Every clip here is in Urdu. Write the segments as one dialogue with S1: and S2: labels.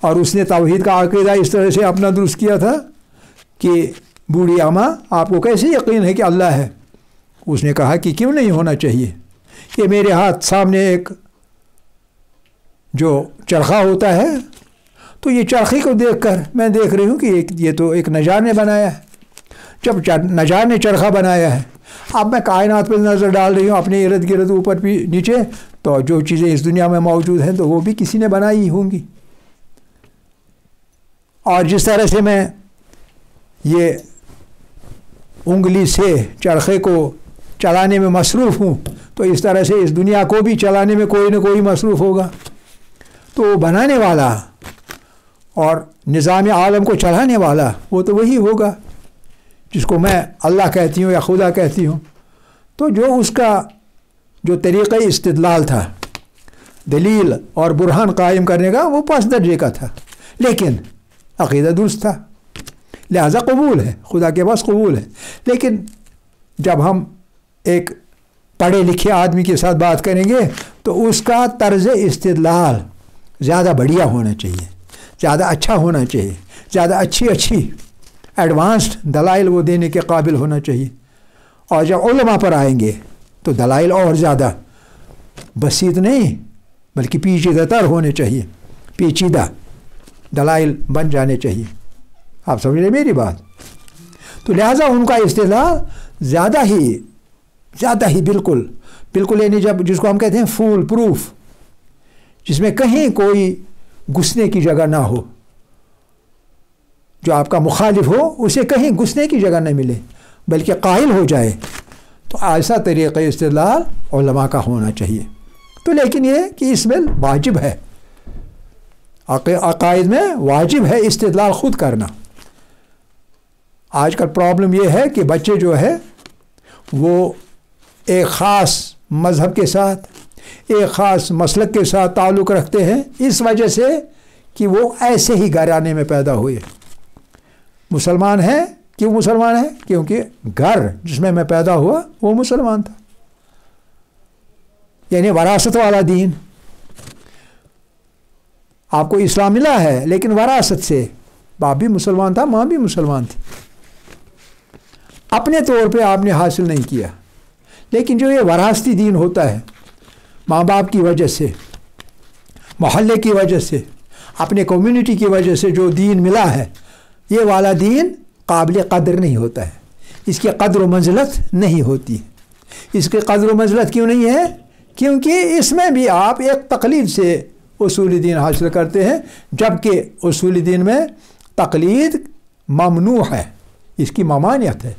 S1: اور اس نے توحید کا عقیدہ اس طرح سے اپنا درست کیا تھا کہ بوڑھی اماں آپ کو کیسے یقین ہے کہ اللہ ہے؟ اس نے کہا کہ کیوں نہیں ہونا چاہیے، کہ میرے ہاتھ سامنے ایک جو چرخہ ہوتا ہے، تو یہ چرخے کو دیکھ کر میں دیکھ رہی ہوں کہ یہ تو ایک نجار نے بنایا ہے۔ جب نجار نے چرخہ بنایا ہے، اب میں کائنات پہ نظر ڈال رہی ہوں اپنے ارد گرد اوپر بھی نیچے، تو جو چیزیں اس دنیا میں موجود ہیں تو وہ بھی کسی نے بنائی ہوں گی۔ اور جس طرح سے میں یہ انگلی سے چرخے کو چلانے میں مصروف ہوں، تو اس طرح سے اس دنیا کو بھی چلانے میں کوئی نہ کوئی مصروف ہوگا۔ تو بنانے والا اور نظام عالم کو چلانے والا وہ تو وہی ہوگا جس کو میں اللہ کہتی ہوں یا خدا کہتی ہوں۔ تو جو اس کا جو طریقہ استدلال تھا، دلیل اور برہان قائم کرنے کا، وہ پاس درجے کا تھا، لیکن عقیدہ درست تھا، لہذا قبول ہے، خدا کے پاس قبول ہے۔ لیکن جب ہم ایک پڑھے لکھے آدمی کے ساتھ بات کریں گے تو اس کا طرز استدلال زیادہ بڑھیا ہونا چاہیے، زیادہ اچھا ہونا چاہیے، زیادہ اچھی ایڈوانسڈ دلائل وہ دینے کے قابل ہونا چاہیے۔ اور جب علماء پر آئیں گے تو دلائل اور زیادہ بسیط نہیں بلکہ پیچیدہ تر ہونے چاہیے، پیچیدہ دلائل بن جانے چاہیے۔ آپ سمجھ رہے میری بات؟ تو لہٰذا ان کا استدلال زیادہ ہی بالکل یعنی جس کو ہم کہتے ہیں فول پروف، جس میں کہیں کوئی گھسنے کی جگہ نہ ہو، جو آپ کا مخالف ہو اسے کہیں گھسنے کی جگہ نہ ملے بلکہ قائل ہو جائے، تو ایسا طریقہ استدلال علماء کا ہونا چاہیے۔ تو لیکن یہ کہ اس میں واجب ہے، عقائد میں واجب ہے استدلال خود کرنا۔ آج کل پرابلم یہ ہے کہ بچے جو ہے وہ ایک خاص مذہب کے ساتھ، ایک خاص مسلک کے ساتھ تعلق رکھتے ہیں، اس وجہ سے کہ وہ ایسے ہی گھرانے میں پیدا ہوئے۔ مسلمان ہیں، کیوں مسلمان ہیں؟ کیونکہ گھر جس میں پیدا ہوا وہ مسلمان تھا، یعنی وراثت والا دین۔ آپ کو اسلام ملا ہے لیکن وراثت سے، باپ بھی مسلمان تھا، ماں بھی مسلمان تھی، اپنے طور پہ آپ نے حاصل نہیں کیا۔ لیکن جو یہ وراثتی دین ہوتا ہے، ماں باپ کی وجہ سے، محلے کی وجہ سے، اپنے کمیونٹی کی وجہ سے جو دین ملا ہے، یہ والا دین قابل قدر نہیں ہوتا ہے، اس کی قدر و منزلت نہیں ہوتی ہے۔ اس کی قدر و منزلت کیوں نہیں ہے؟ کیونکہ اس میں بھی آپ ایک تقلید سے اصول دین حاصل کرتے ہیں، جبکہ اصول دین میں تقلید ممنوع ہے، اس کی ممانعت ہے۔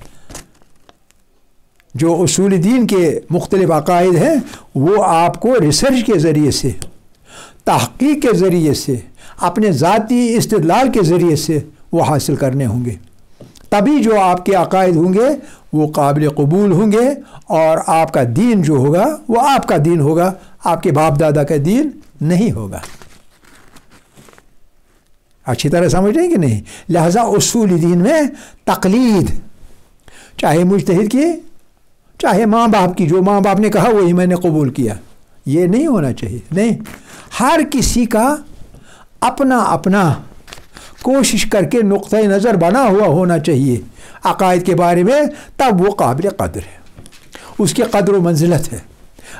S1: جو اصول دین کے مختلف عقائد ہیں وہ آپ کو ریسرچ کے ذریعے سے، تحقیق کے ذریعے سے، اپنے ذاتی استدلال کے ذریعے سے وہ حاصل کرنے ہوں گے، تبھی جو آپ کے عقائد ہوں گے وہ قابل قبول ہوں گے، اور آپ کا دین جو ہوگا وہ آپ کا دین ہوگا، آپ کے باپ دادا کا دین نہیں ہوگا۔ اچھی طرح سمجھ رہے ہیں کہ نہیں؟ لہذا اصول دین میں تقلید، چاہے مجتہد کی، چاہے ماں باپ کی، جو ماں باپ نے کہا وہی میں نے قبول کیا، یہ نہیں ہونا چاہیے۔ نہیں، ہر کسی کا اپنا اپنا کوشش کر کے نقطۂ نظر بنا ہوا ہونا چاہیے عقائد کے بارے میں، تب وہ قابل قدر ہے، اس کی قدر و منزلت ہے۔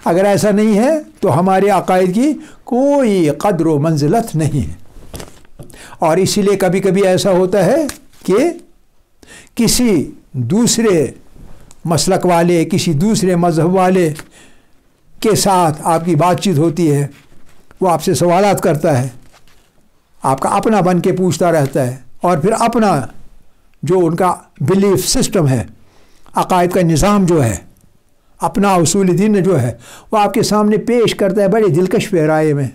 S1: اگر ایسا نہیں ہے تو ہمارے عقائد کی کوئی قدر و منزلت نہیں ہے۔ اور اسی لیے کبھی کبھی ایسا ہوتا ہے کہ کسی دوسرے مسلک والے، کسی دوسرے مذہب والے کے ساتھ آپ کی بات چیت ہوتی ہے، وہ آپ سے سوالات کرتا ہے، آپ کا اپنا بن کے پوچھتا رہتا ہے، اور پھر اپنا جو ان کا بلیف سسٹم ہے، عقائد کا نظام جو ہے، اپنا اصول دین جو ہے، وہ آپ کے سامنے پیش کرتا ہے بڑے دلکش پیرائے میں،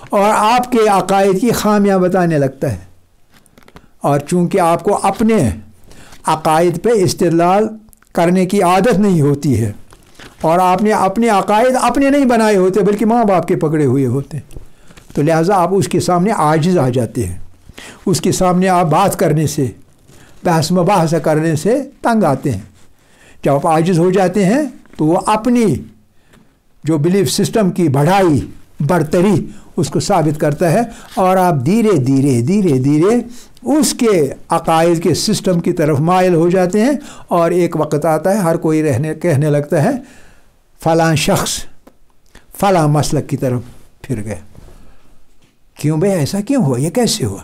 S1: اور آپ کے عقائد کی خامیاں بتانے لگتا ہے۔ اور چونکہ آپ کو اپنے عقائد پہ استدلال کرنے کی عادت نہیں ہوتی ہے، اور آپ نے اپنے عقائد اپنے نہیں بنائے ہوتے بلکہ ماں باپ کے پکڑے ہوئے ہوتے ہیں، تو لہٰذا آپ اس کے سامنے عاجز آ جاتے ہیں، اس کے سامنے آپ بات کرنے سے، بحث مباحثہ کرنے سے تنگ آتے ہیں۔ جب آپ عاجز ہو جاتے ہیں تو وہ اپنی جو بلیف سسٹم کی بڑھائی، برتری، اس کو ثابت کرتا ہے، اور آپ دھیرے دھیرے اس کے عقائد کے سسٹم کی طرف مائل ہو جاتے ہیں، اور ایک وقت آتا ہے ہر کوئی کہنے لگتا ہے فلاں شخص فلاں مسلک کی طرف پھر گیا۔ کیوں بھائی ایسا کیوں ہوا؟ یہ کیسے ہوا؟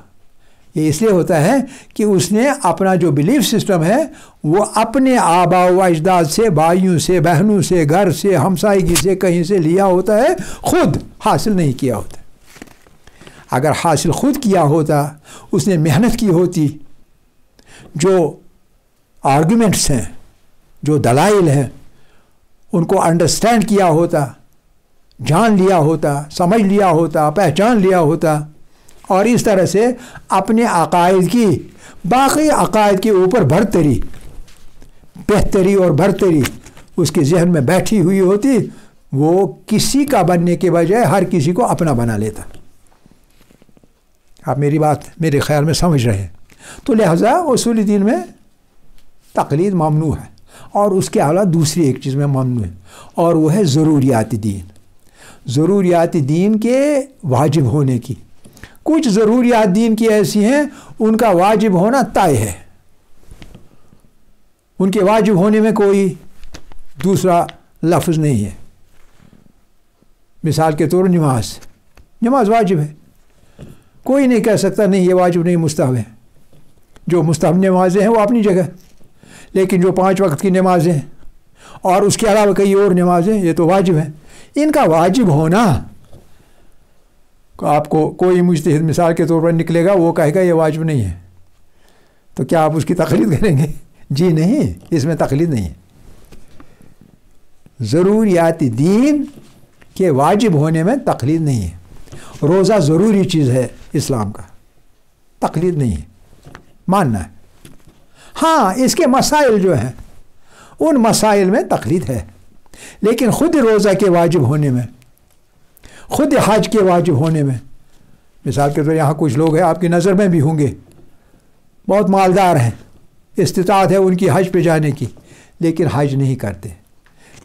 S1: یہ اس لیے ہوتا ہے کہ اس نے اپنا جو بلیف سسٹم ہے وہ اپنے آباء و اجداد سے، بھائیوں سے، بہنوں سے، گھر سے، ہمسائیگی سے، کہیں سے لیا ہوتا ہے، خود حاصل نہیں کیا ہوتا۔ اگر حاصل خود کیا ہوتا، اس نے محنت کی ہوتی، جو آرگومنٹس ہیں، جو دلائل ہیں، ان کو انڈرسٹینڈ کیا ہوتا، جان لیا ہوتا، سمجھ لیا ہوتا، پہچان لیا ہوتا، اور اس طرح سے اپنے عقائد کی، باقی عقائد کے اوپر برتری، بہتری اور برتری اس کے ذہن میں بیٹھی ہوئی ہوتی، وہ کسی کا بننے کے بجائے ہر کسی کو اپنا بنا لیتا۔ آپ میری بات میرے خیال میں سمجھ رہے ہیں۔ تو لہذا اصول دین میں تقلید ممنوع ہے، اور اس کے علاوہ دوسری ایک چیز میں ممنوع ہے، اور وہ ہے ضروریات دین۔ ضروریات دین کے واجب ہونے کی، کچھ ضروریات دین کی ایسی ہیں ان کا واجب ہونا طے ہے، ان کے واجب ہونے میں کوئی دوسرا لفظ نہیں ہے۔ مثال کے طور نماز واجب ہے، کوئی نہیں کہہ سکتا نہیں یہ واجب نہیں، مستحب ہے۔ جو مستحب نمازیں ہیں وہ اپنی جگہ، لیکن جو 5 وقت کی نمازیں ہیں اور اس کے علاوہ کئی اور نمازیں یہ تو واجب ہیں۔ ان کا واجب ہونا، آپ کو کوئی مجتہد مثال کے طور پر نکلے گا، وہ کہے گا یہ واجب نہیں ہے، تو کیا آپ اس کی تقلید کریں گے؟ جی نہیں، اس میں تقلید نہیں ہے۔ ضروریات دین کے واجب ہونے میں تقلید نہیں ہے۔ روزہ ضروری چیز ہے اسلام کا، تقلید نہیں ہے، ماننا ہے۔ ہاں اس کے مسائل جو ہیں ان مسائل میں تقلید ہے، لیکن خود روزہ کے واجب ہونے میں، خود حج کے واجب ہونے میں، مثال کے طور یہاں کچھ لوگ ہیں آپ کی نظر میں بھی ہوں گے، بہت مالدار ہیں، استطاعت ہے ان کی حج پہ جانے کی، لیکن حج نہیں کرتے۔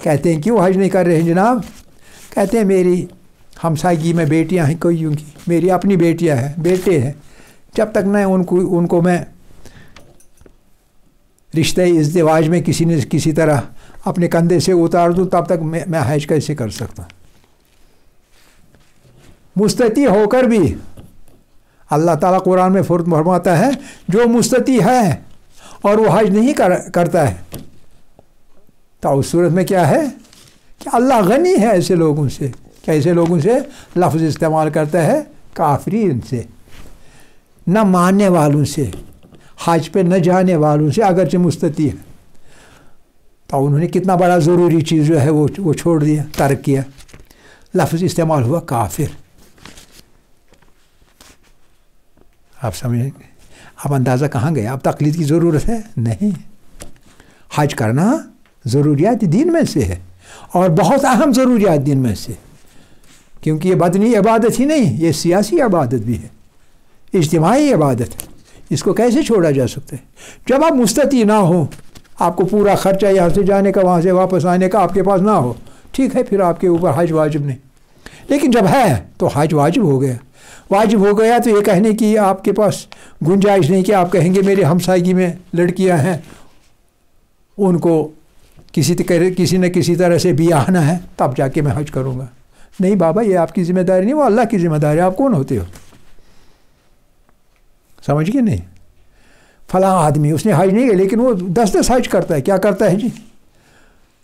S1: کہتے ہیں کیوں حج نہیں کر رہے ہیں جناب؟ کہتے ہیں میری ہمسائیگی میں بیٹیاں ہیں، کوئی یوں کی میری اپنی بیٹیاں ہیں، بیٹے ہیں، جب تک میں ان کو میں رشتہ ازدواج میں کسی نے کسی طرح اپنے کندھے سے اتار دوں تب تک میں حج کیسے کر سکتا؟ مستطیع ہو کر بھی اللہ تعالیٰ قرآن میں فرماتا ہے جو مستطیع ہے اور وہ حج نہیں کرتا ہے، تو اس صورت میں کیا ہے کہ اللہ غنی ہے ایسے لوگوں سے، کہ ایسے لوگوں سے لفظ استعمال کرتا ہے کافرین سے، نہ ماننے والوں سے، حج پہ نہ جانے والوں سے، اگرچہ مستطیع ہے، تو انہوں نے کتنا بڑا ضروری چیز جو ہے وہ چھوڑ دیا، ترک کیا، لفظ استعمال ہوا کافر۔ آپ سمجھیں گے؟ اب اندازہ کہاں گئے؟ اب تقلید کی ضرورت ہے نہیں۔ حج کرنا ضروریات دین میں سے ہے، اور بہت اہم ضروریات دین میں سے، کیونکہ یہ بدنی عبادت ہی نہیں، یہ سیاسی عبادت بھی ہے، اجتماعی عبادت ہے، اس کو کیسے چھوڑا جا سکتا ہے؟ جب آپ مستطیع نہ ہو، آپ کو پورا خرچہ یہاں سے جانے کا وہاں سے واپس آنے کا آپ کے پاس نہ ہو، ٹھیک ہے، پھر آپ کے اوپر حج واجب نہیں، لیکن جب ہے تو حج واجب ہو گیا۔ واجب ہو گیا تو یہ کہنے کی آپ کے پاس گنجائش نہیں کہ آپ کہیں گے میری ہمسائیگی میں لڑکیاں ہیں، ان کو کسی نہ کسی طرح سے بیاہنا ہے، تب جا کے میں حج کروں گا۔ نہیں بابا، یہ آپ کی ذمہ داری نہیں، وہ اللہ کی ذمہ داری ہے، آپ کون ہوتے ہو؟ سمجھ گئے نہیں؟ فلاں آدمی اس نے حج نہیں کیا لیکن وہ 10 حج کرتا ہے، کیا کرتا ہے جی؟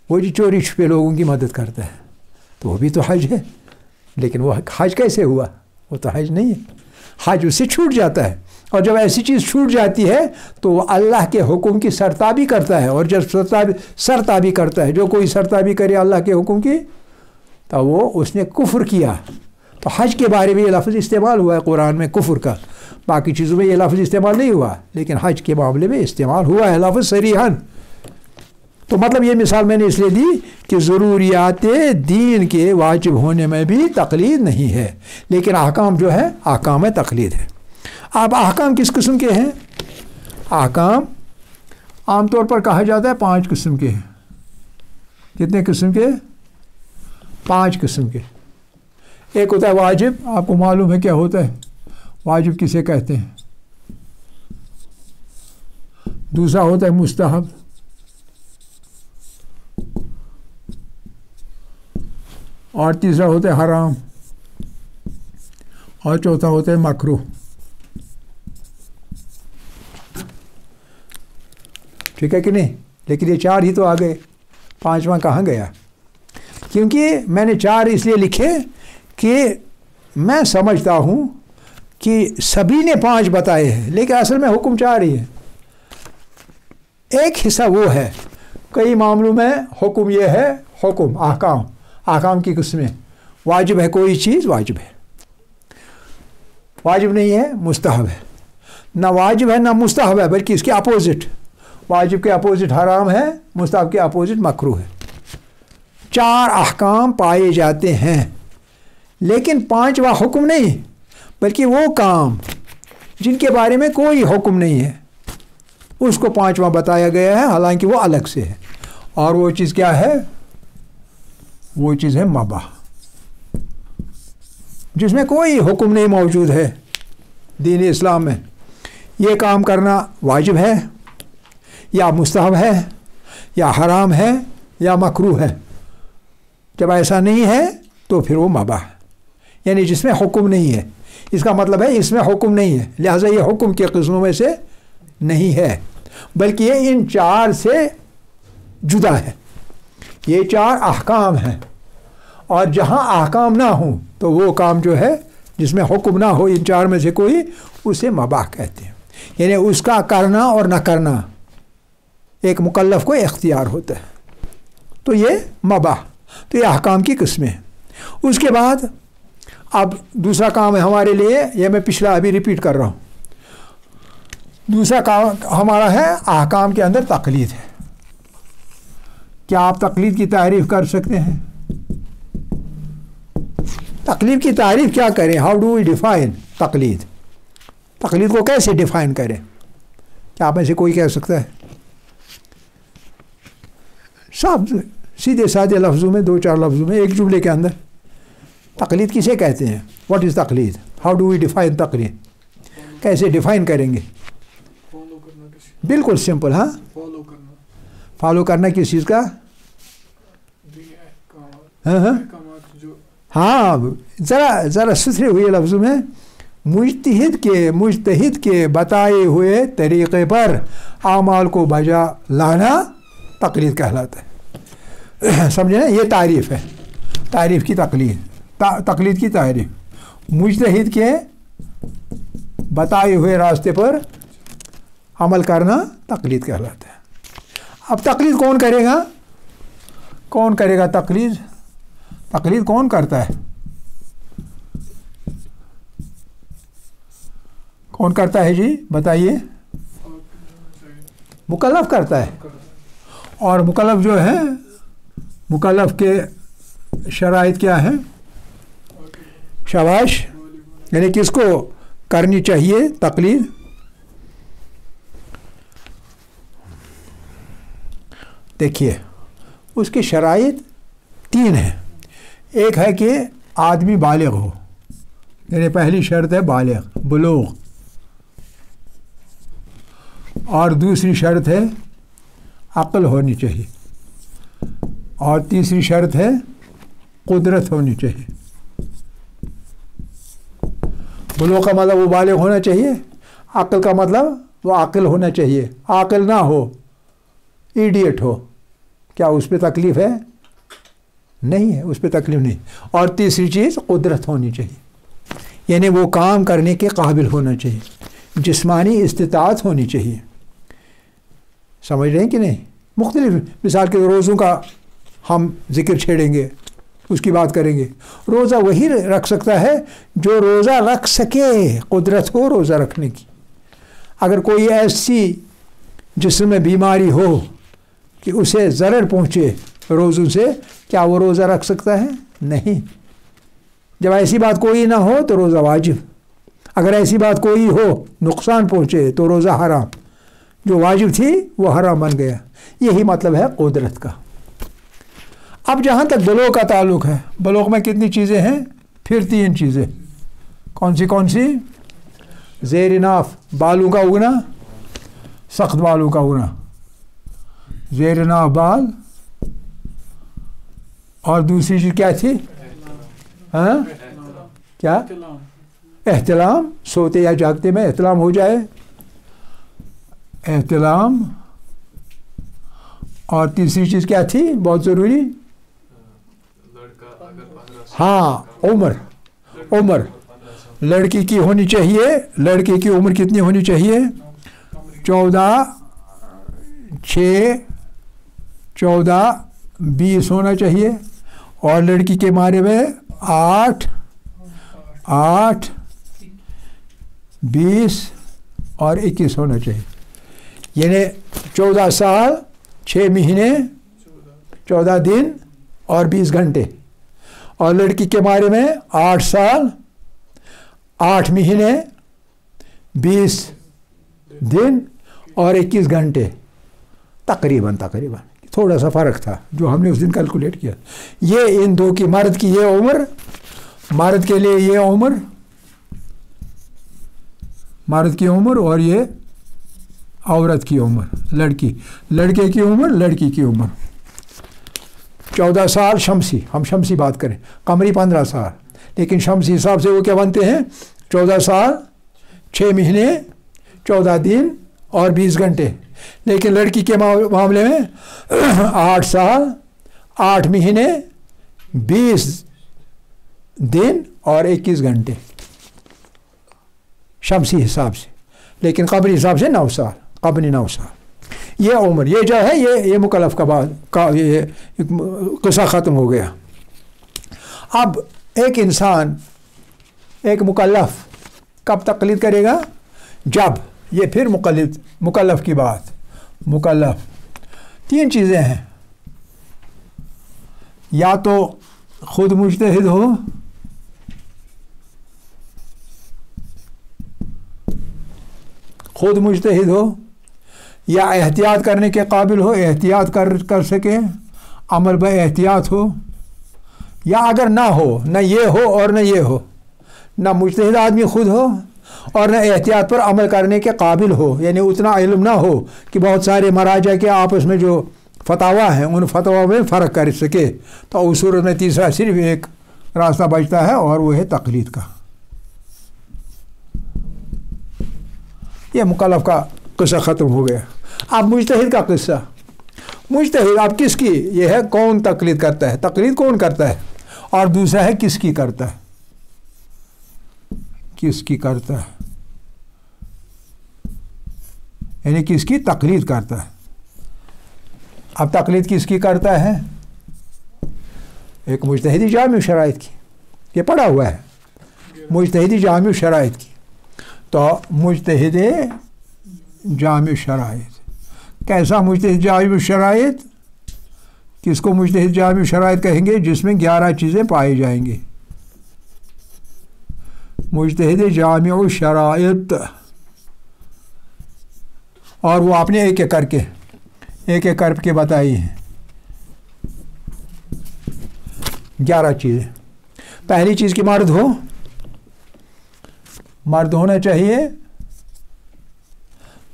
S1: وہ جی چوری چھپے لوگوں کی مدد کرتا ہے، تو وہ بھی تو حج ہے، لیکن وہ حج کیسے ہوا؟ وہ تو حج نہیں ہے، حج اس سے چھوٹ جاتا ہے، اور جب ایسی چیز چھوٹ جاتی ہے تو وہ اللہ کے حکم کی سرتابی کرتا ہے، اور جب سرتابی کرتا ہے، جو کوئی سرتابی کرے اللہ کے حکم کی، تو وہ اس نے کفر کیا۔ تو حج کے بارے میں یہ لفظ استعمال ہوا ہے قرآن میں کفر کا، باقی چیزوں میں یہ لفظ استعمال نہیں ہوا، لیکن حج کے معاملے میں استعمال ہوا ہے لفظ صریحاً۔ تو مطلب یہ مثال میں نے اس لیے دی کہ ضروریات دین کے واجب ہونے میں بھی تقلید نہیں ہے، لیکن احکام جو ہے احکام تقلید ہے۔ اب احکام کس قسم کے ہیں؟ احکام عام طور پر کہا جاتا ہے 5 قسم کے ہیں۔ کتنے قسم کے؟ 5 قسم کے۔ ایک ہوتا ہے واجب، آپ کو معلوم ہے کیا ہوتا ہے واجب کسے کہتے ہیں. دوسرا ہوتا ہے مستحب، اور تیسرا ہوتا ہے حرام، اور چوتھا ہوتا ہے مکروہ. ٹھیک ہے کہ نہیں؟ لیکن یہ 4 ہی تو آ گئے، 5واں کہاں گیا؟ کیونکہ میں نے 4 اس لیے لکھے کہ میں سمجھتا ہوں کہ سبھی نے 5 بتائے ہیں، لیکن اصل میں حکم 4 ہی ہے. ایک حصہ وہ ہے، کئی معاملوں میں حکم یہ ہے، حکم احکام کی قسمیں. واجب ہے کوئی چیز، واجب ہے، واجب نہیں ہے مستحب ہے. نہ واجب ہے نہ مستحب ہے، بلکہ اس کے اپوزٹ، واجب کے اپوزٹ حرام ہے، مستحب کے اپوزٹ مکروہ ہے. 4 احکام پائے جاتے ہیں، لیکن 5واں حکم نہیں، بلکہ وہ کام جن کے بارے میں کوئی حکم نہیں ہے اس کو 5واں بتایا گیا ہے، حالانکہ وہ الگ سے ہے. اور وہ چیز کیا ہے؟ وہ چیز ہے مباح، جس میں کوئی حکم نہیں موجود ہے دین اسلام میں. یہ کام کرنا واجب ہے یا مستحب ہے یا حرام ہے یا مکروہ ہے. جب ایسا نہیں ہے تو پھر وہ مباح ہے، یعنی جس میں حکم نہیں ہے. اس کا مطلب ہے اس میں حکم نہیں ہے، لہٰذا یہ حکم کی قسموں میں سے نہیں ہے، بلکہ یہ ان 4 سے جدا ہے. یہ 4 احکام ہیں، اور جہاں احکام نہ ہوں تو وہ کام جو ہے جس میں حکم نہ ہو ان 4 میں سے کوئی، اسے مباح کہتے ہیں. یعنی اس کا کرنا اور نہ کرنا ایک مکلف کو اختیار ہوتا ہے، تو یہ مباح. تو یہ احکام کی قسمیں. اس کے بعد اب دوسرا کام ہے ہمارے لیے، یہ میں پچھلا ابھی ریپیٹ کر رہا ہوں. دوسرا کام ہمارا ہے احکام کے اندر تقلید ہے. کیا آپ تقلید کی تعریف کر سکتے ہیں؟ تقلید کی تعریف کیا کریں؟ ہاؤ ڈو وی ڈیفائن تقلید؟ تقلید کو کیسے ڈیفائن کریں؟ کیا آپ میں سے کوئی کہہ سکتا ہے؟ صاحب سیدھے سادے لفظوں میں، 2-4 لفظوں میں، ایک جملے کے اندر تقلید کسے کہتے ہیں؟ واٹ از تقلید؟ ہاؤ ڈو وی ڈیفائن تقلید؟ کیسے ڈیفائن کریں گے؟ بالکل سمپل. ہاں، فالو کرنا کس چیز کا؟ ہاں ذرا ستھرے ہوئے لفظوں میں، مجتہد کے بتائے ہوئے طریقے پر اعمال کو بجا لانا تقلید کہلاتا ہے. سمجھے نا؟ یہ تعریف ہے، تعریف کی تقلید کی تعریف. مجتہد کے بتائے ہوئے راستے پر عمل کرنا تقلید کہلاتا ہے. اب تقلید کون کرے گا؟ کون کرے گا تقلید؟ تقلید کون کرتا ہے؟ کون کرتا ہے جی؟ بتائیے. مکلف کرتا ہے. اور مکلف جو ہے، مکلف کے شرائط کیا ہیں؟ شاباش. یعنی کس کو کرنی چاہیے تقلید؟ دیکھیے اس کی شرائط 3 ہیں. ایک ہے کہ آدمی بالغ ہو، یعنی پہلی شرط ہے بلوغ. اور دوسری شرط ہے عقل ہونی چاہیے. اور تیسری شرط ہے قدرت ہونی چاہیے. بلوغ کا مطلب وہ بالغ ہونا چاہیے، عقل کا مطلب وہ عاقل ہونا چاہیے. عاقل نہ ہو، ایڈیٹ ہو، کیا اس پہ تکلیف ہے؟ نہیں ہے، اس پہ تکلیف نہیں. اور تیسری چیز قدرت ہونی چاہیے، یعنی وہ کام کرنے کے قابل ہونا چاہیے، جسمانی استطاعت ہونی چاہیے. سمجھ رہے ہیں کہ نہیں؟ مختلف مثال کے روزوں کا ہم ذکر چھیڑیں گے، اس کی بات کریں گے. روزہ وہی رکھ سکتا ہے جو روزہ رکھ سکے، قدرت ہو روزہ رکھنے کی. اگر کوئی ایسی جسم میں بیماری ہو کہ اسے ضرر پہنچے روزوں سے، کیا وہ روزہ رکھ سکتا ہے؟ نہیں. جب ایسی بات کوئی نہ ہو تو روزہ واجب. اگر ایسی بات کوئی ہو نقصان پہنچے تو روزہ حرام. جو واجب تھی وہ حرام بن گیا. یہی مطلب ہے قدرت کا. اب جہاں تک بلوغ کا تعلق ہے، بلوغ میں کتنی چیزیں ہیں؟ پھر 3 چیزیں کون سی؟ زیر ناف بالوں کا اگنا، سخت بالوں کا اگنا، زیر ناف بال، اور دوسری چیز کیا تھی؟ ہاں کیا؟ احتلام، سوتے یا جاگتے میں احتلام ہو جائے، احتلام، اور تیسری چیز کیا تھی بہت ضروری؟ ہاں عمر لڑکی کی ہونی چاہیے، لڑکے کی عمر کتنی ہونی چاہیے؟ 14-20 ہونا چاہیے، اور لڑکی کے بارے میں 8 20 اور 21 ہونا چاہیے، یعنی 14 سال 6 مہینے 14 دن اور 20 گھنٹے، اور لڑکی کے بارے میں 8 سال 8 مہینے 20 دن اور 21 گھنٹے، تقریباً تھوڑا سا فرق تھا جو ہم نے اس دن کیلکولیٹ کیا۔ یہ ان دو کی، مرد کی یہ عمر، مرد کے لیے یہ عمر، مرد کی عمر، اور یہ عورت کی عمر، لڑکے کی عمر، لڑکی کی عمر 14 سال شمسی، ہم شمسی بات کریں، قمری 15 سال، لیکن شمسی حساب سے وہ کیا بنتے ہیں؟ 14 سال 6 مہینے 14 دن اور 20 گھنٹے، لیکن لڑکی کے معاملے میں 8 سال 8 مہینے 20 دن اور 21 گھنٹے شمسی حساب سے، لیکن قمری حساب سے 9 سال، قمری 9 سال۔ یہ عمر، یہ جو ہے یہ مکلف کا یہ قصہ ختم ہو گیا۔ اب ایک انسان، ایک مکلف کب تقلید کرے گا؟ جب، یہ پھر مکلف کی بات، مکلف 3 چیزیں ہیں، یا تو خود مجتہد ہو، خود مجتہد ہو، یا احتیاط کرنے کے قابل ہو، احتیاط کر سکے، عمل بہ احتیاط ہو، یا اگر نہ ہو، نہ یہ ہو اور نہ یہ ہو، نہ مجتہد آدمی خود ہو اور نہ احتیاط پر عمل کرنے کے قابل ہو، یعنی اتنا علم نہ ہو کہ بہت سارے مراجع کے آپس میں جو فتاویٰ ہیں ان فتاویٰ میں فرق کر سکے، تو اس صورت میں تیسرا صرف ایک راستہ بچتا ہے، اور وہ ہے تقلید کا۔ یہ مکلف کا قصہ ختم ہو گیا۔ اب مجتہد کا قصہ، مجتہد اب کس کی؟ یہ ہے کون تقلید کرتا ہے، تقلید کون کرتا ہے، اور دوسرا ہے کس کی کرتا ہے، کس کی کرتا ہے، یعنی کس کی تقلید کرتا ہے۔ اب تقلید کس کی کرتا ہے؟ ایک مجتہدی جامع شرائط کی، یہ پڑھا ہوا ہے، مجتہدی جامع شرائط کی۔ تو مجتہد جامع شرائط، کیسا مجتہد جامع شرائط؟ کس کو مجتہد جامع شرائط کہیں گے؟ جس میں 11 چیزیں پائی جائیں گی، مجتہد جامع شرائط، اور وہ آپ نے ایک ایک کر کے بتائی ہیں 11 چیزیں۔ پہلی چیز کہ مرد ہونا چاہیے،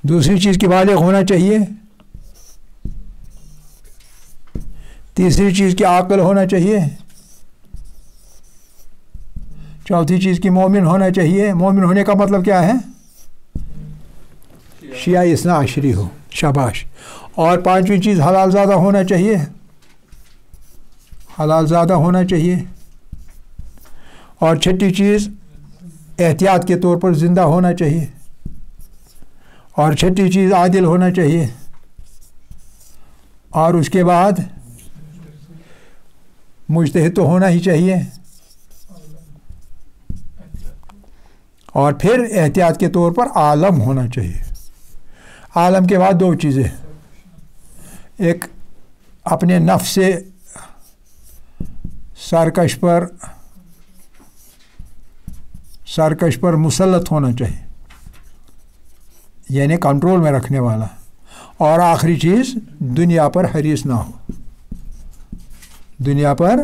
S1: دوسری چیز کہ بالغ ہونا چاہیے، تیسری چیز کہ عاقل ہونا چاہیے، چوتھی چیز کہ مومن ہونا چاہیے۔ مومن ہونے کا مطلب کیا ہے؟ شیعہ اثنا عشری ہو، شاباش۔ اور پانچویں چیز حلال زادہ ہونا چاہیے، حلال زادہ ہونا چاہیے۔ اور چھٹی چیز احتیاط کے طور پر زندہ ہونا چاہیے، اور چھٹی چیز عادل ہونا چاہیے، اور اس کے بعد مجتہد تو ہونا ہی چاہیے، اور پھر احتیاط کے طور پر عالم ہونا چاہیے۔ عالم کے بعد 2 چیزیں، ایک اپنے نفس سے سرکش پر مسلط ہونا چاہیے، یعنی کنٹرول میں رکھنے والا، اور آخری چیز دنیا پر حریص نہ ہو، دنیا پر